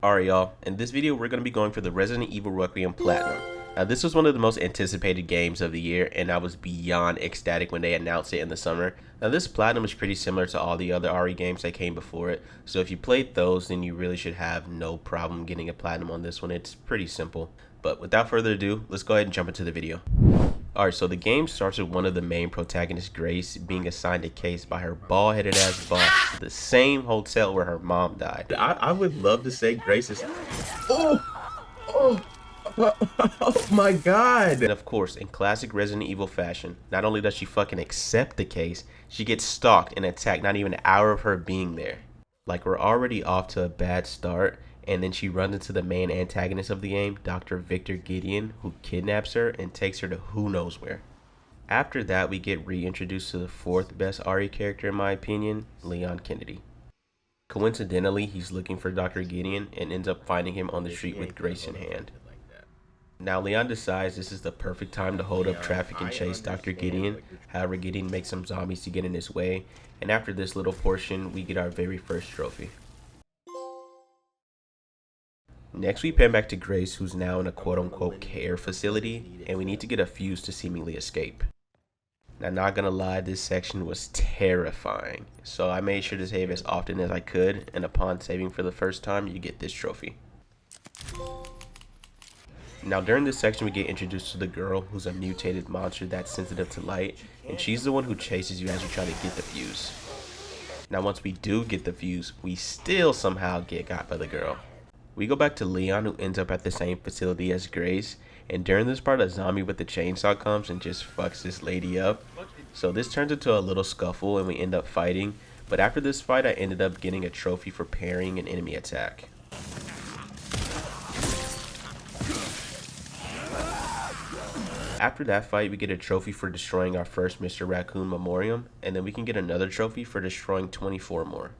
Alright y'all, in this video we're going to be going for the Resident Evil Requiem Platinum. Now this was one of the most anticipated games of the year and I was beyond ecstatic when they announced it in the summer. Now this Platinum is pretty similar to all the other RE games that came before it, so if you played those then you really should have no problem getting a Platinum on this one. It's pretty simple. But without further ado, let's go ahead and jump into the video. Alright, so the game starts with one of the main protagonists, Grace, being assigned a case by her bald-headed ass boss to the same hotel where her mom died. I would love to say Grace is... Oh my god! And of course, in classic Resident Evil fashion, not only does she fucking accept the case, she gets stalked and attacked not even an hour of her being there. Like, we're already off to a bad start, and then she runs into the main antagonist of the game, Dr. Victor Gideon, who kidnaps her and takes her to who knows where. After that, we get reintroduced to the fourth best RE character in my opinion, Leon Kennedy. Coincidentally, he's looking for Dr. Gideon and ends up finding him on the street with Grace in hand. Now Leon decides this is the perfect time to hold up traffic and chase Dr. Gideon. However, Gideon makes some zombies to get in his way, and after this little portion, we get our very first trophy. Next we pan back to Grace, who's now in a quote-unquote care facility, and we need to get a fuse to seemingly escape. Now, not gonna lie, this section was terrifying, so I made sure to save as often as I could, and upon saving for the first time, you get this trophy. Now during this section we get introduced to the girl, who's a mutated monster that's sensitive to light, and she's the one who chases you as you try to get the fuse. Now once we do get the fuse, we still somehow get got by the girl. We go back to Leon, who ends up at the same facility as Grace, and during this part a zombie with the chainsaw comes and just fucks this lady up. So this turns into a little scuffle and we end up fighting, but after this fight I ended up getting a trophy for parrying an enemy attack. After that fight we get a trophy for destroying our first Mr. Raccoon Memoriam, and then we can get another trophy for destroying 24 more.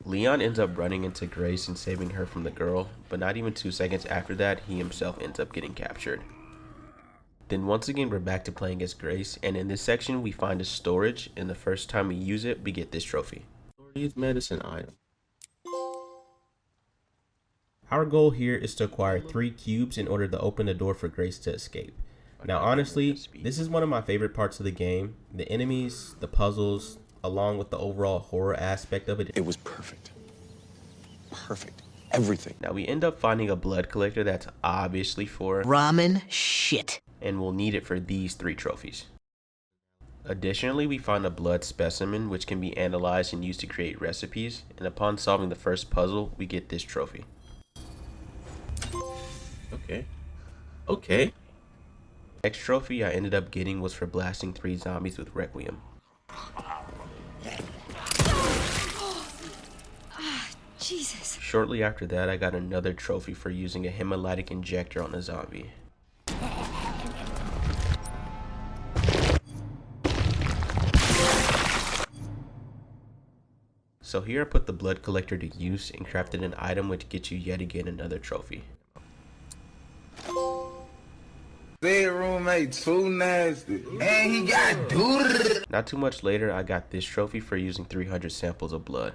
Leon ends up running into Grace and saving her from the girl, but not even 2 seconds after that, he himself ends up getting captured. Then once again, we're back to playing as Grace, and in this section, we find a storage, and the first time we use it, we get this trophy. Storage medicine item. Our goal here is to acquire 3 cubes in order to open the door for Grace to escape. Now honestly, this is one of my favorite parts of the game. The enemies, the puzzles, along with the overall horror aspect of it. It was perfect. Perfect. Everything. Now we end up finding a blood collector that's obviously for ramen shit, and we'll need it for these 3 trophies. Additionally, we find a blood specimen which can be analyzed and used to create recipes, and upon solving the first puzzle, we get this trophy. Okay. Next trophy I ended up getting was for blasting 3 zombies with Requiem. Jesus. Shortly after that, I got another trophy for using a hemolytic injector on a zombie. So here I put the blood collector to use and crafted an item which gets you yet again another trophy. Roommate too nasty, and he got dude. Not too much later, I got this trophy for using 300 samples of blood.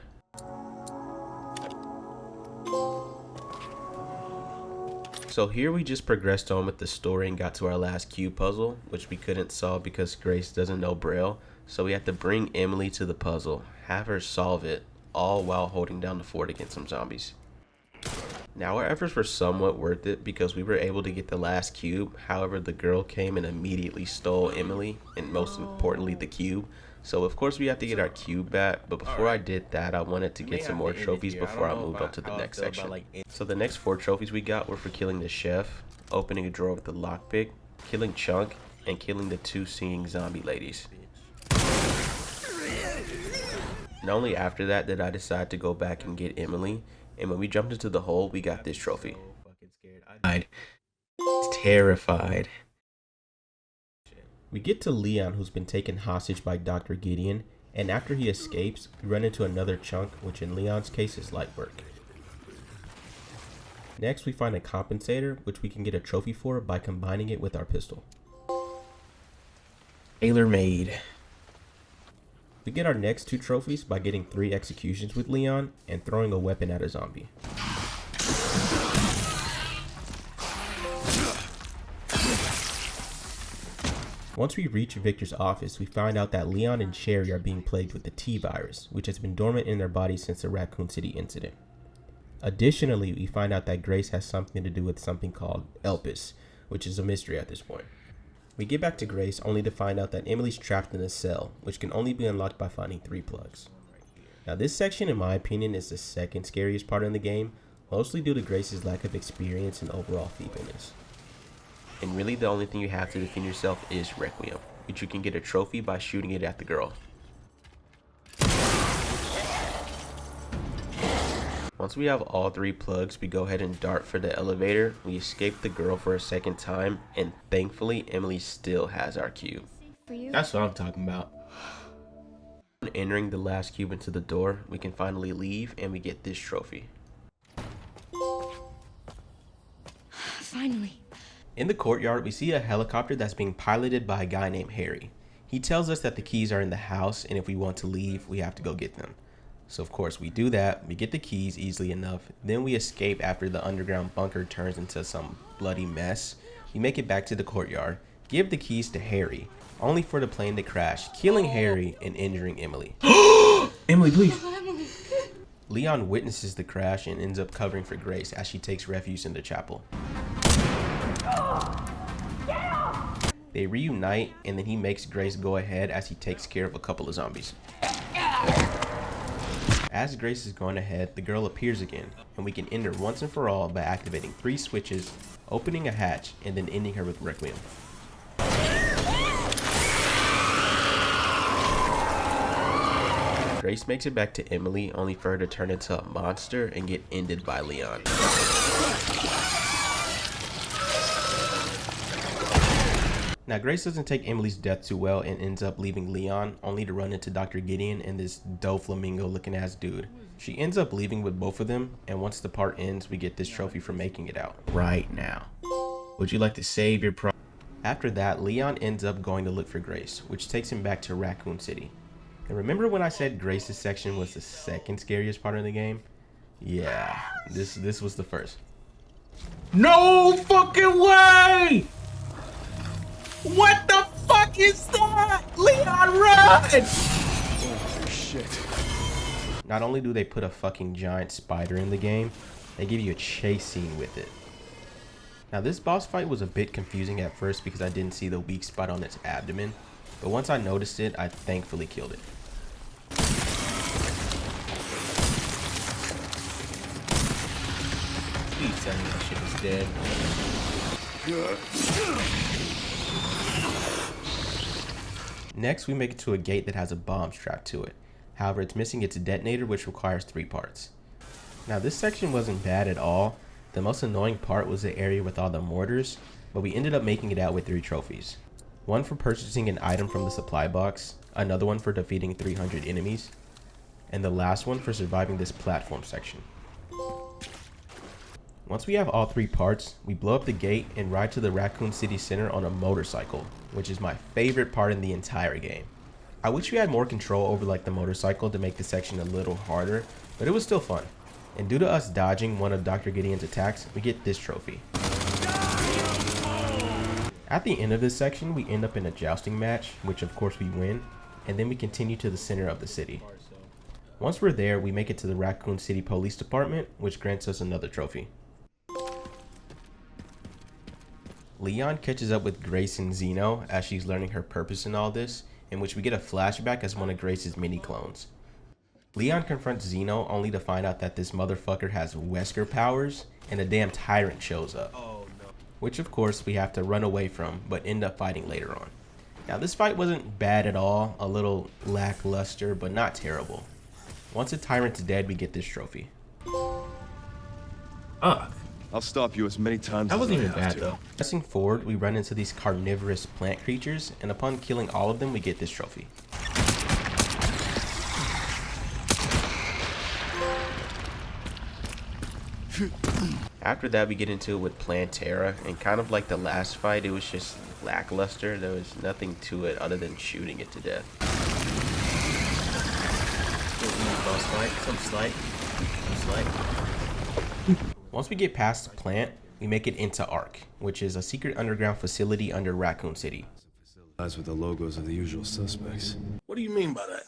So here we just progressed on with the story and got to our last cube puzzle, which we couldn't solve because Grace doesn't know Braille, so we had to bring Emily to the puzzle, have her solve it, all while holding down the fort against some zombies. Now our efforts were somewhat worth it because we were able to get the last cube. However, the girl came and immediately stole Emily, and most importantly the cube. So of course we have to get our cube back, but before I did that I wanted to get some more trophies before I moved on to the next section. So the next 4 trophies we got were for killing the chef, opening a drawer with the lockpick, killing Chunk, and killing the 2 singing zombie ladies. And only after that did I decide to go back and get Emily. And when we jumped into the hole, we got this trophy. I was terrified. We get to Leon, who's been taken hostage by Dr. Gideon, and after he escapes, we run into another Chunk, which in Leon's case is light work. Next, we find a compensator, which we can get a trophy for by combining it with our pistol. Tailor-made. We get our next 2 trophies by getting 3 executions with Leon and throwing a weapon at a zombie. Once we reach Victor's office, we find out that Leon and Sherry are being plagued with the T virus, which has been dormant in their bodies since the Raccoon City incident. Additionally, we find out that Grace has something to do with something called Elpis, which is a mystery at this point. We get back to Grace only to find out that Emily's trapped in a cell, which can only be unlocked by finding 3 plugs. Now this section, in my opinion, is the second scariest part in the game, mostly due to Grace's lack of experience and overall feebleness. And really the only thing you have to defend yourself is Requiem, which you can get a trophy by shooting it at the girl. Once we have all 3 plugs, we go ahead and dart for the elevator. We escape the girl for a second time, and thankfully Emily still has our cube. That's what I'm talking about. Entering the last cube into the door, we can finally leave and we get this trophy. Finally. In the courtyard, we see a helicopter that's being piloted by a guy named Harry. He tells us that the keys are in the house, and if we want to leave, we have to go get them. So of course we do that, we get the keys easily enough, then we escape after the underground bunker turns into some bloody mess. We make it back to the courtyard, give the keys to Harry, only for the plane to crash, killing Harry and injuring Emily. Emily, please. Leon witnesses the crash and ends up covering for Grace as she takes refuge in the chapel. They reunite, and then he makes Grace go ahead as he takes care of a couple of zombies. As Grace is going ahead, the girl appears again, and we can end her once and for all by activating 3 switches, opening a hatch, and then ending her with Requiem. Grace makes it back to Emily, only for her to turn into a monster and get ended by Leon. Now Grace doesn't take Emily's death too well and ends up leaving Leon, only to run into Dr. Gideon and this Doflamingo looking ass dude. She ends up leaving with both of them, and once the part ends, we get this trophy for making it out. Right now. Would you like to save your After that, Leon ends up going to look for Grace, which takes him back to Raccoon City. And remember when I said Grace's section was the second scariest part of the game? Yeah, this was the first. No fucking way! What the fuck is that? Leon, run! Oh, shit. Not only do they put a fucking giant spider in the game, they give you a chase scene with it. Now this boss fight was a bit confusing at first because I didn't see the weak spot on its abdomen, but once I noticed it, I thankfully killed it. Please tell me that shit is dead. Next, we make it to a gate that has a bomb strapped to it. However, it's missing its detonator, which requires 3 parts. Now, this section wasn't bad at all. The most annoying part was the area with all the mortars, but we ended up making it out with 3 trophies. One for purchasing an item from the supply box, another one for defeating 300 enemies, and the last one for surviving this platform section. Once we have all 3 parts, we blow up the gate and ride to the Raccoon City Center on a motorcycle, which is my favorite part in the entire game. I wish we had more control over like the motorcycle to make the section a little harder, but it was still fun. And due to us dodging one of Dr. Gideon's attacks, we get this trophy. At the end of this section, we end up in a jousting match, which of course we win, and then we continue to the center of the city. Once we're there, we make it to the Raccoon City Police Department, which grants us another trophy. Leon catches up with Grace and Zeno as she's learning her purpose in all this, in which we get a flashback as one of Grace's mini clones. Leon confronts Zeno only to find out that this motherfucker has Wesker powers and a damn tyrant shows up. Which of course we have to run away from, but end up fighting later on. Now this fight wasn't bad at all, a little lackluster, but not terrible. Once the tyrant's dead, we get this trophy. I'll stop you as many times That as wasn't I even have bad to. though. Pressing forward, we run into these carnivorous plant creatures, and upon killing all of them, we get this trophy. After that, we get into it with Plantera, and kind of like the last fight, it was just lackluster. There was nothing to it other than shooting it to death. boss fight. Some slight. Once we get past the plant, we make it into Ark, which is a secret underground facility under Raccoon City. As with the logos of the usual suspects. What do you mean by that?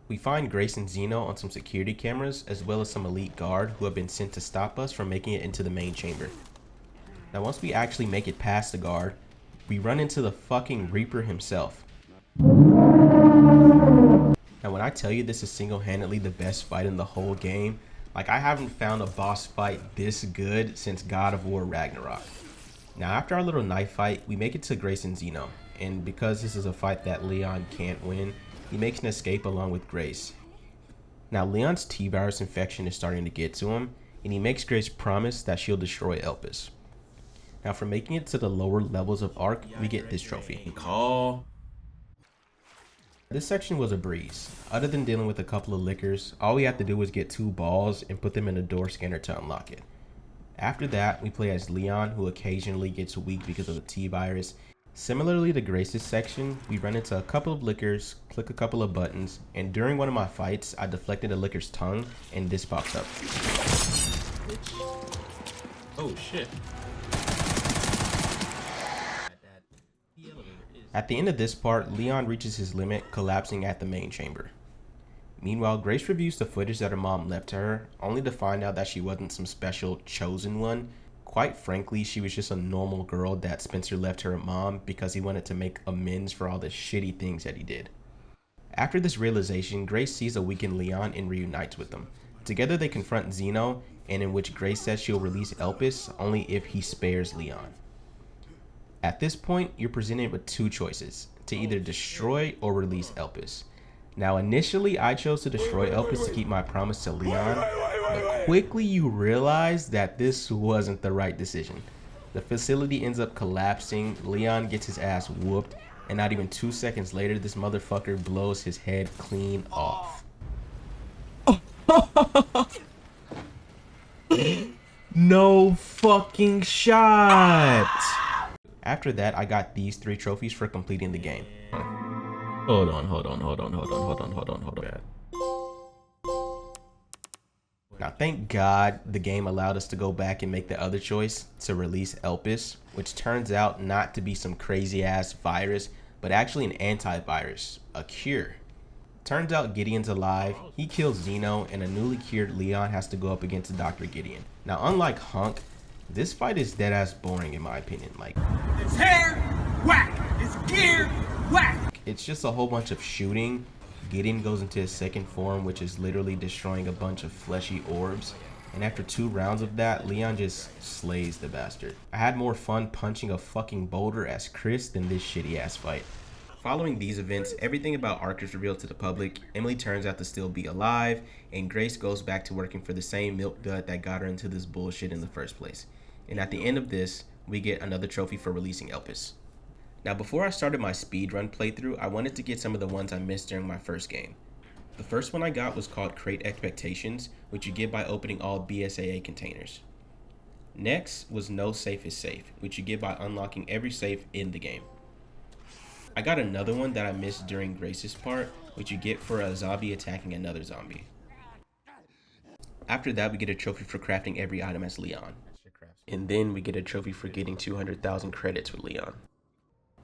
We find Grace and Zeno on some security cameras, as well as some elite guard who have been sent to stop us from making it into the main chamber. Now once we actually make it past the guard, we run into the fucking Reaper himself. Now when I tell you this is single-handedly the best fight in the whole game, like I haven't found a boss fight this good since God of War Ragnarok. Now after our little knife fight, we make it to Grace and Zeno, and because this is a fight that Leon can't win, he makes an escape along with Grace. Now Leon's T-virus infection is starting to get to him, and he makes Grace promise that she'll destroy Elpis. Now for making it to the lower levels of Ark, we get this trophy. Call. This section was a breeze. Other than dealing with a couple of lickers, all we had to do was get 2 balls and put them in a door scanner to unlock it. After that, we play as Leon, who occasionally gets weak because of the T-virus. Similarly to Grace's section, we run into a couple of lickers, click a couple of buttons, and during one of my fights, I deflected a licker's tongue, and this pops up. Oh shit. At the end of this part, Leon reaches his limit, collapsing at the main chamber. Meanwhile, Grace reviews the footage that her mom left to her, only to find out that she wasn't some special chosen one. Quite frankly, she was just a normal girl that Spencer left to her mom because he wanted to make amends for all the shitty things that he did. After this realization, Grace sees a weakened Leon and reunites with him. Together they confront Zeno, and in which Grace says she'll release Elpis only if he spares Leon. At this point, you're presented with 2 choices, to either destroy or release Elpis. Now initially, I chose to destroy Elpis to keep my promise to Leon, but quickly you realize that this wasn't the right decision. The facility ends up collapsing, Leon gets his ass whooped, and not even 2 seconds later, this motherfucker blows his head clean off. No fucking shot! After that, I got these 3 trophies for completing the game. Hold on. Now thank God the game allowed us to go back and make the other choice to release Elpis, which turns out not to be some crazy ass virus, but actually an antivirus, a cure. Turns out Gideon's alive, he kills Zeno, and a newly cured Leon has to go up against Dr. Gideon. Now unlike Hunk, this fight is dead ass boring in my opinion. Like, It's hair, whack. It's gear, whack. it's just a whole bunch of shooting. Gideon goes into his second form, which is literally destroying a bunch of fleshy orbs. And after 2 rounds of that, Leon just slays the bastard. I had more fun punching a fucking boulder as Chris than this shitty ass fight. Following these events, everything about Ark is revealed to the public. Emily turns out to still be alive, and Grace goes back to working for the same milk dud that got her into this bullshit in the first place. And at the end of this, we get another trophy for releasing Elpis. Now before I started my speedrun playthrough, I wanted to get some of the ones I missed during my first game. The first one I got was called Create Expectations, which you get by opening all BSAA containers. Next was No Safe is Safe, which you get by unlocking every safe in the game. I got another one that I missed during Grace's part, which you get for a zombie attacking another zombie. After that, we get a trophy for crafting every item as Leon. And then we get a trophy for getting 200,000 credits with Leon.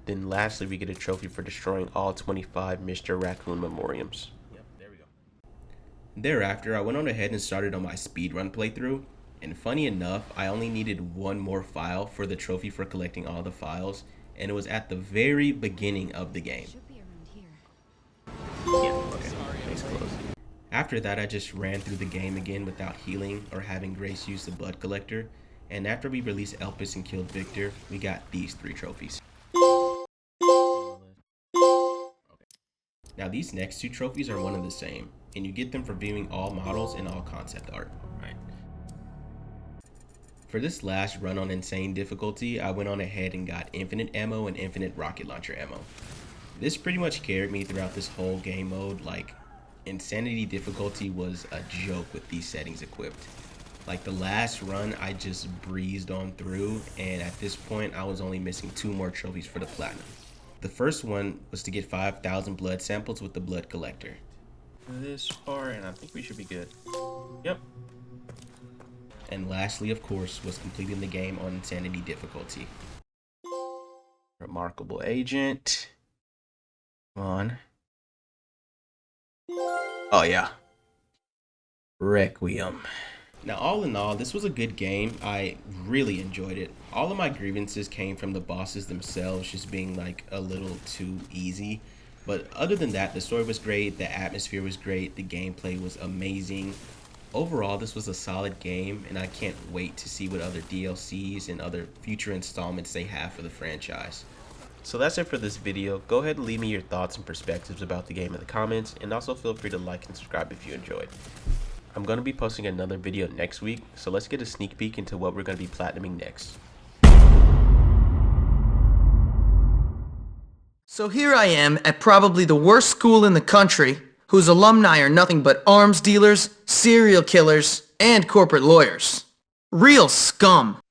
Then lastly, we get a trophy for destroying all 25 Mr. Raccoon memoriams. Thereafter, I went on ahead and started on my speedrun playthrough, and funny enough, I only needed 1 more file for the trophy for collecting all the files, and it was at the very beginning of the game. Should be around here. Yeah, okay, case closed. After that, I just ran through the game again without healing or having Grace use the blood collector, and after we released Elpis and killed Victor, we got these 3 trophies. Now these next 2 trophies are one and the same, and you get them for viewing all models and all concept art. Right. For this last run on insane difficulty, I went on ahead and got infinite ammo and infinite rocket launcher ammo. This pretty much carried me throughout this whole game mode. Like, insanity difficulty was a joke with these settings equipped. Like the last run, I just breezed on through, and at this point I was only missing 2 more trophies for the platinum. The first one was to get 5,000 blood samples with the blood collector. this part, and I think we should be good. Yep. And lastly, of course, was completing the game on Insanity difficulty. Remarkable Agent. Come on. Oh, yeah. Requiem. Now, all in all, this was a good game. I really enjoyed it. All of my grievances came from the bosses themselves just being like a little too easy. But other than that, the story was great, the atmosphere was great, the gameplay was amazing. Overall, this was a solid game, and I can't wait to see what other DLCs and other future installments they have for the franchise. So that's it for this video. Go ahead and leave me your thoughts and perspectives about the game in the comments, and also feel free to like and subscribe if you enjoyed. I'm going to be posting another video next week, so let's get a sneak peek into what we're going to be platinuming next. So here I am at probably the worst school in the country, whose alumni are nothing but arms dealers, serial killers, and corporate lawyers. Real scum.